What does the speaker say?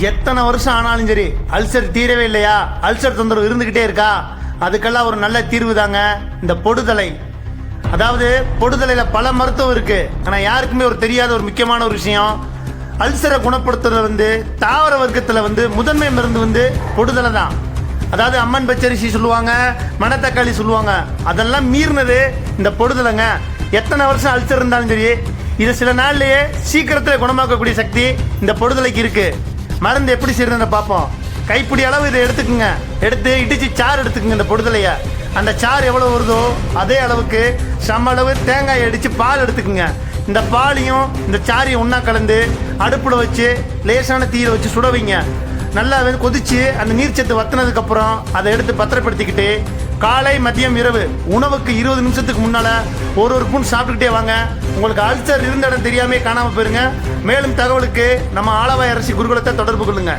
எத்தனை வருஷம் ஆனாலும் சரி அல்சர் தீரவே இல்லையா, அல்சர் தொந்தரவு இருந்துகிட்டே இருக்கா, அதுக்கெல்லாம் ஒரு நல்ல தீர்வு தாங்க இந்த பொடுதலை. அதாவது பொடுதலையில பல மருத்துவம் இருக்கு. ஆனா யாருக்குமே ஒரு தெரியாத ஒரு முக்கியமான ஒரு விஷயம், அல்சரை குணப்படுத்துறது தாவர வர்க்கத்துல முதன்மை மருந்து பொடுதலை தான். அதாவது அம்மன் பச்சரிசி சொல்லுவாங்க, மணத்தக்காளி சொல்லுவாங்க, அதெல்லாம் மீறினது இந்த பொடுதலைங்க. எத்தனை வருஷம் அல்சர் இருந்தாலும் சரி இதை சில நாள்லயே சீக்கிரத்தில் குணமாக்கக்கூடிய சக்தி இந்த பொடுதலைக்கு இருக்கு. மருந்து எப்படி செய்யறத பார்ப்போம். கைப்பிடி அளவு இதை எடுத்துக்குங்க. எடுத்து இடிச்சு சாறு எடுத்துக்குங்க. இந்த பொடுதலைய அந்த சாறு எவ்வளவு வருதோ அதே அளவுக்கு சம அளவு தேங்காய் அடிச்சு பால் எடுத்துக்குங்க. இந்த பாலையும் இந்த சாரியும் ஒன்றா கலந்து அடுப்பில் வச்சு லேசான தீயில வச்சு சுட வைங்க. நல்லா கொதிச்சு அந்த நீர்ச்சத்து வத்தினதுக்கு அப்புறம் அதை எடுத்து பத்திரப்படுத்திக்கிட்டு காலை மதியம் இரவு உணவுக்கு 20 நிமிஷத்துக்கு முன்னால ஒரு ஸ்பூன் சாப்பிட்டுக்கிட்டே வாங்க. உங்களுக்கு அல்சர் இருந்த இடம் தெரியாமே காணாம போயிருங்க. மேலும் தகவலுக்கு நம்ம ஆலவாய் அரசி குருகுலத்தை தொடர்பு கொள்ளுங்க.